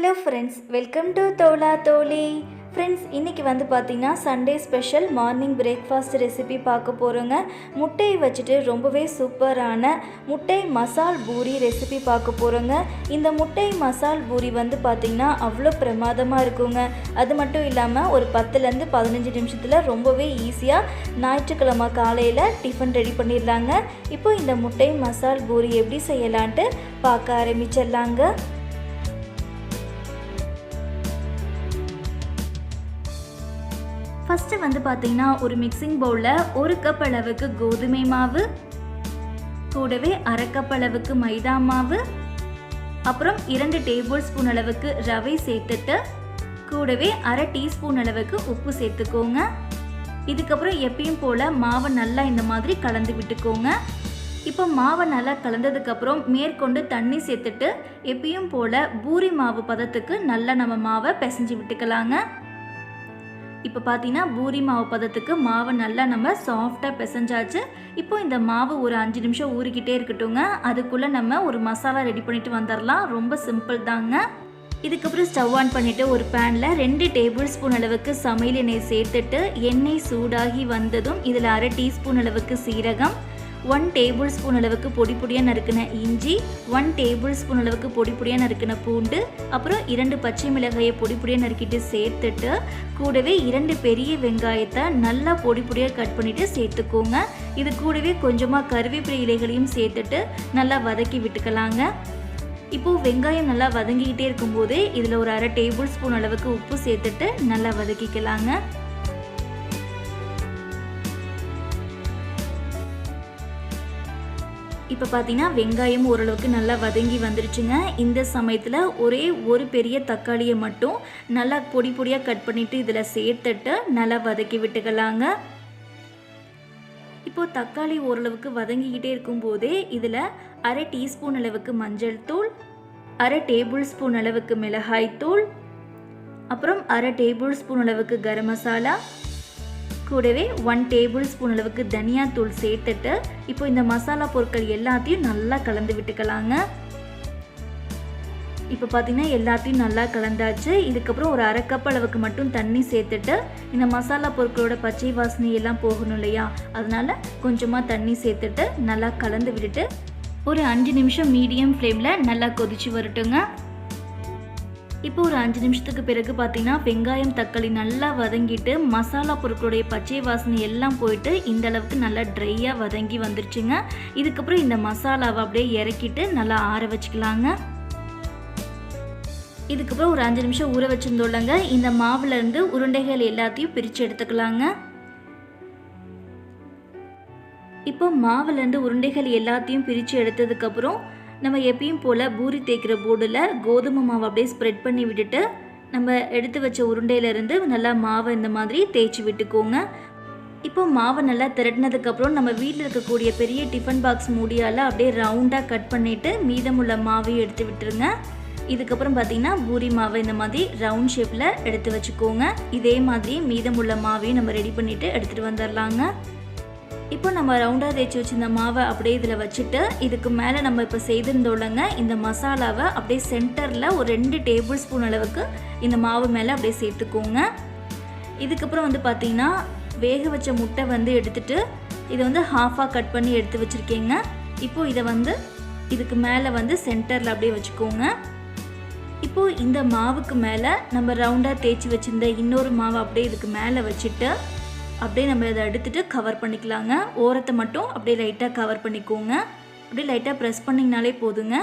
Hello friends, welcome to Dhola Tholi. Friends, இன்றைக்கி வந்து பார்த்திங்கன்னா Sunday special morning breakfast recipe பார்க்க போகிறோங்க. முட்டையை வச்சுட்டு ரொம்பவே சூப்பரான முட்டை மசால் பூரி ரெசிபி பார்க்க போகிறோங்க. இந்த முட்டை மசால் பூரி வந்து பார்த்திங்கன்னா அவ்வளோ பிரமாதமாக இருக்குங்க. அது மட்டும் இல்லாமல் ஒரு 10லேருந்து 15 நிமிஷத்தில் ரொம்பவே ஈஸியாக ஞாயிற்றுக்கிழமை காலையில் டிஃபன் ரெடி பண்ணிடலாங்க. இப்போ இந்த முட்டை மசால் பூரி எப்படி செய்யலான்ட்டு பார்க்க ஆரம்பிச்சிடலாங்க. ஃபஸ்ட்டு வந்து பார்த்திங்கன்னா ஒரு மிக்சிங் பவுலில் 1 கப் அளவுக்கு கோதுமை மாவு, கூடவே 1/2 கப் அளவுக்கு மைதா மாவு, அப்புறம் 2 டேபிள் ஸ்பூன் அளவுக்கு ரவை சேர்த்துட்டு கூடவே 1/2 டீஸ்பூன் அளவுக்கு உப்பு சேர்த்துக்கோங்க. இதுக்கப்புறம் எப்பயும் போல் மாவை நல்லா இந்த மாதிரி கலந்து விட்டுக்கோங்க. இப்போ மாவை நல்லா கலந்ததுக்கப்புறம் மேற்கொண்டு தண்ணி சேர்த்துட்டு எப்பயும் போல் பூரி மாவு பதத்துக்கு நல்லா நம்ம மாவை பிசைஞ்சு விட்டுக்கலாங்க. இப்போ பார்த்தீங்கன்னா பூரி மாவு பதத்துக்கு மாவை நல்லா நம்ம சாஃப்டாக பிசைஞ்சாச்சு. இப்போ இந்த மாவு ஒரு 5 நிமிஷம் ஊறிக்கிட்டே இருக்கட்டுங்க. அதுக்குள்ளே நம்ம ஒரு மசாலா ரெடி பண்ணிட்டு வந்துடலாம். ரொம்ப சிம்பிள் தாங்க. இதுக்கப்புறம் ஸ்டவ் ஆன் பண்ணிவிட்டு ஒரு பேனில் 2 டேபிள் ஸ்பூன் அளவுக்கு சமையல் எண்ணெய் சேர்த்துட்டு எண்ணெய் சூடாகி வந்ததும் இதில் 1/2 டீஸ்பூன் அளவுக்கு சீரகம், 1 டேபிள் ஸ்பூன் அளவுக்கு பொடி பொடியாக நறுக்கின இஞ்சி, 1 டேபிள் ஸ்பூன் அளவுக்கு பொடி பொடியாக நறுக்கின பூண்டு, அப்புறம் 2 பச்சை மிளகாயை பொடி பொடியாக நறுக்கிட்டு சேர்த்துட்டு கூடவே 2 பெரிய வெங்காயத்தை நல்லா பொடி பொடியாக கட் பண்ணிவிட்டு சேர்த்துக்கோங்க. இது கூடவே கொஞ்சமாக கருவேப்பிலை இலைகளையும் சேர்த்துட்டு நல்லா வதக்கி விட்டுக்கலாங்க. இப்போது வெங்காயம் நல்லா வதங்கிக்கிட்டே இருக்கும்போதே இதில் ஒரு 1/2 டேபிள் ஸ்பூன் அளவுக்கு உப்பு சேர்த்துட்டு நல்லா வதக்கிக்கலாங்க. இப்போ பார்த்தீங்கன்னா வெங்காயம் ஓரளவுக்கு நல்லா வதங்கி வந்துருச்சுங்க. இந்த சமயத்தில் ஒரே ஒரு பெரிய தக்காளியை மட்டும் நல்லா பொடி பொடியாக கட் பண்ணிவிட்டு இதில் சேர்த்துட்டு நல்லா வதக்கி விட்டுக்கலாங்க. இப்போது தக்காளி ஓரளவுக்கு வதங்கிக்கிட்டே இருக்கும்போதே இதில் 1/2 டீஸ்பூன் அளவுக்கு மஞ்சள் தூள், 1/2 டேபிள் ஸ்பூன் அளவுக்கு மிளகாய் தூள், அப்புறம் 1/2 டேபிள் ஸ்பூன் அளவுக்கு கரம் மசாலா, கூடவே 1 டேபிள் ஸ்பூன் அளவுக்கு தனியாத்தூள் சேர்த்துட்டு இப்போ இந்த மசாலா பொருட்கள் எல்லாத்தையும் நல்லா கலந்து விட்டுக்கலாங்க. இப்போ பார்த்தீங்கன்னா எல்லாத்தையும் நல்லா கலந்தாச்சு. இதுக்கப்புறம் ஒரு 1/2 கப் அளவுக்கு மட்டும் தண்ணி சேர்த்துட்டு இந்த மசாலா பொருட்களோட பச்சை வாசனை எல்லாம் போகணும் இல்லையா, அதனால கொஞ்சமாக தண்ணி சேர்த்துட்டு நல்லா கலந்து விட்டுட்டு ஒரு 5 நிமிஷம் மீடியம் ஃப்ளேமில் நல்லா கொதிச்சு வரட்டுங்க. இப்போ ஒரு 5 நிமிஷத்துக்கு பிறகு பார்த்தீங்கன்னா வெங்காயம் தக்காளி நல்லா வதங்கிட்டு மசாலா பொருட்களுடைய பச்சை வாசனை எல்லாம் போயிட்டு இந்த அளவுக்கு நல்லா ட்ரையாக வதங்கி வந்துருச்சுங்க. இதுக்கப்புறம் இந்த மசாலாவை அப்படியே இறக்கிட்டு நல்லா ஆற வச்சுக்கலாங்க. இதுக்கப்புறம் ஒரு 5 நிமிஷம் ஊற வச்சுருந்தோம்லங்க, இந்த மாவுலேருந்து உருண்டைகள் எல்லாத்தையும் பிரித்து எடுத்துக்கலாங்க. இப்போ மாவுலேருந்து உருண்டைகள் எல்லாத்தையும் பிரித்து எடுத்ததுக்கப்புறம் நம்ம எப்பயும் போல் பூரி தேய்க்கிற போர்டில் கோதுமை மாவு அப்படியே ஸ்ப்ரெட் பண்ணி விட்டுட்டு நம்ம எடுத்து வச்ச உருண்டையிலேருந்து நல்லா மாவை இந்த மாதிரி தேய்ச்சி விட்டுக்கோங்க. இப்போ மாவை நல்லா திரட்டினதுக்கப்புறம் நம்ம வீட்டில் இருக்கக்கூடிய பெரிய டிஃபன் பாக்ஸ் மூடியால் அப்படியே ரவுண்டாக கட் பண்ணிவிட்டு மீதமுள்ள மாவையும் எடுத்து விட்டுருங்க. இதுக்கப்புறம் பார்த்திங்கன்னா பூரி மாவை இந்த மாதிரி ரவுண்ட் ஷேப்பில் எடுத்து வச்சுக்கோங்க. இதே மாதிரி மீதமுள்ள மாவையும் நம்ம ரெடி பண்ணிவிட்டு எடுத்துகிட்டு வந்துடலாங்க. இப்போ நம்ம ரவுண்டாக தேய்ச்சி வச்சுருந்த மாவை அப்படியே இதில் வச்சுட்டு இதுக்கு மேலே நம்ம இப்போ செய்திருந்தோம்லங்க, இந்த மசாலாவை அப்படியே சென்டரில் ஒரு 2 டேபிள் ஸ்பூன் அளவுக்கு இந்த மாவு மேலே அப்படியே சேர்த்துக்கோங்க. இதுக்கப்புறம் வந்து பார்த்திங்கன்னா வேக வச்ச முட்டை வந்து எடுத்துகிட்டு இதை வந்து ஹாஃபாக கட் பண்ணி எடுத்து வச்சுருக்கேங்க. இப்போது இதை வந்து இதுக்கு மேலே வந்து சென்டரில் அப்படியே வச்சுக்கோங்க. இப்போது இந்த மாவுக்கு மேலே நம்ம ரவுண்டாக தேய்ச்சி வச்சுருந்த இன்னொரு மாவை அப்படியே இதுக்கு மேலே வச்சுட்டு அப்படியே நம்ம இதை எடுத்துகிட்டு கவர் பண்ணிக்கலாங்க. ஓரத்தை மட்டும் அப்படியே லைட்டாக கவர் பண்ணிக்கோங்க. அப்படியே லைட்டாக ப்ரெஸ் பண்ணிங்கனாலே போதுங்க.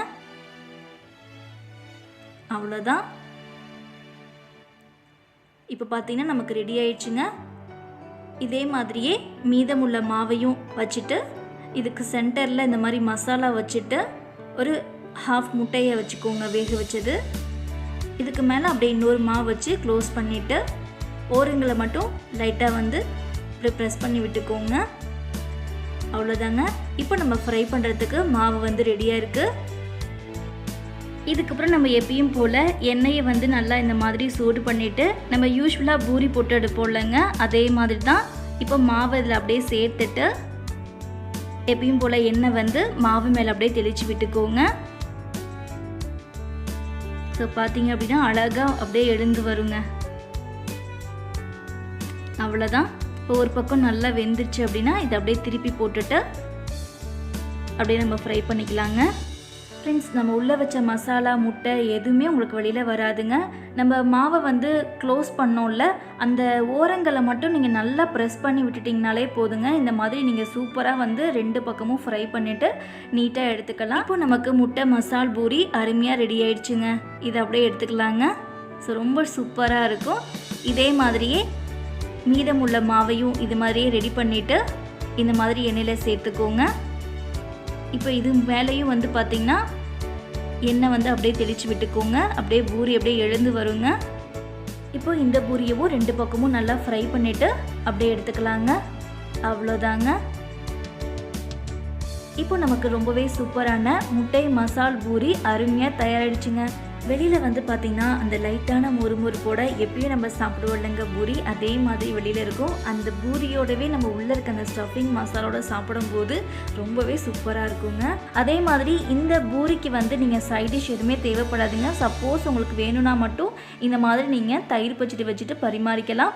அவ்வளோதான். இப்போ பார்த்தீங்கன்னா நமக்கு ரெடி ஆயிடுச்சுங்க. இதே மாதிரியே மீதமுள்ள மாவையும் வச்சுட்டு இதுக்கு சென்டரில் இந்த மாதிரி மசாலா வச்சுட்டு ஒரு ஹாஃப் முட்டையை வச்சுக்கோங்க வேக வச்சது. இதுக்கு மேலே அப்படியே இன்னொரு மாவு வச்சு க்ளோஸ் பண்ணிவிட்டு ஓரங்களை மட்டும் லைட்டாக வந்து இப்படி ப்ரெஸ் பண்ணி விட்டுக்கோங்க. அவ்வளோதாங்க. இப்போ நம்ம ஃப்ரை பண்ணுறதுக்கு மாவு வந்து ரெடியாக இருக்குது. இதுக்கப்புறம் நம்ம எப்பயும் போல் எண்ணெயை வந்து நல்லா இந்த மாதிரி சூடு பண்ணிவிட்டு நம்ம யூஸ்வலாக பூரி போட்டு எடுப்போம்லங்க, அதே மாதிரி தான் இப்போ மாவு இதில் அப்படியே சேர்த்துட்டு எப்பயும் போல் எண்ணெய் வந்து மாவு மேலே அப்படியே தெளித்து விட்டுக்கோங்க. ஸோ பார்த்தீங்க அப்படின்னா அழகாக அப்படியே எழுந்து வருங்க. அவ்வளோதான். இப்போ ஒரு பக்கம் நல்லா வெந்துருச்சு அப்படின்னா இதை அப்படியே திருப்பி போட்டுட்டு அப்படியே நம்ம ஃப்ரை பண்ணிக்கலாங்க. ஃப்ரெண்ட்ஸ், நம்ம உள்ளே வச்ச மசாலா முட்டை எதுவுமே உங்களுக்கு வெளியில் வராதுங்க. நம்ம மாவை வந்து க்ளோஸ் பண்ணோம்ல, அந்த ஓரங்களை மட்டும் நீங்கள் நல்லா ப்ரெஸ் பண்ணி விட்டுட்டிங்கனாலே போதுங்க. இந்த மாதிரி நீங்கள் சூப்பராக வந்து 2 பக்கமும் ஃப்ரை பண்ணிவிட்டு நீட்டாக எடுத்துக்கலாம். இப்போ நமக்கு முட்டை மசால் பூரி அருமையாக ரெடி ஆயிடுச்சுங்க. இதை அப்படியே எடுத்துக்கலாங்க. ஸோ ரொம்ப சூப்பராக இருக்கும். இதே மாதிரியே மீதமுள்ள மாவையும் இது மாதிரியே ரெடி பண்ணிவிட்டு இந்த மாதிரி எண்ணெயில் சேர்த்துக்கோங்க. இப்போ இது மேலேயும் வந்து பார்த்திங்கன்னா எண்ணெய் வந்து அப்படியே தெளித்து விட்டுக்கோங்க. அப்படியே பூரி அப்படியே எழுந்து வருங்க. இப்போ இந்த பூரியவும் 2 பக்கமும் நல்லா ஃப்ரை பண்ணிவிட்டு அப்படியே எடுத்துக்கலாங்க. அவ்வளோதாங்க. இப்போ நமக்கு ரொம்பவே சூப்பரான முட்டை மசால் பூரி அருமையாக தயாராகிடுச்சுங்க. வெளியில் வந்து பார்த்திங்கன்னா அந்த லைட்டான முறுமுறுப்போட எப்பயும் நம்ம சாப்பிடுவோம் இல்லைங்க பூரி, அதே மாதிரி வெளியில் இருக்கும். அந்த பூரியோடவே நம்ம உள்ளே இருக்க அந்த ஸ்டஃபிங் மசாலோட சாப்பிடும்போது ரொம்பவே சூப்பராக இருக்குங்க. அதே மாதிரி இந்த பூரிக்கு வந்து நீங்கள் சைட் டிஷ் எதுவுமே தேவைப்படாதுங்க. சப்போஸ் உங்களுக்கு வேணும்னா மட்டும் இந்த மாதிரி நீங்கள் தயிர் பச்சடி வச்சுட்டு பரிமாறிக்கலாம்.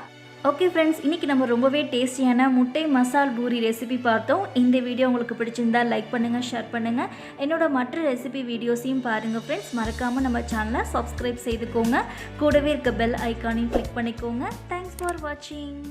ஓகே ஃப்ரெண்ட்ஸ், இன்றைக்கி நம்ம ரொம்பவே டேஸ்டியான முட்டை மசால் பூரி ரெசிபி பார்த்தோம். இந்த வீடியோ உங்களுக்கு பிடிச்சிருந்தா லைக் பண்ணுங்கள், ஷேர் பண்ணுங்கள். என்னோட மற்ற ரெசிபி வீடியோஸையும் பாருங்கள் ஃப்ரெண்ட்ஸ். மறக்காமல் நம்ம சேனலை சப்ஸ்கிரைப் செய்துக்கோங்க. கூடவே இருக்க பெல் ஐக்கானையும் கிளிக் பண்ணிக்கோங்க. தேங்க்ஸ் ஃபார் வாட்சிங்.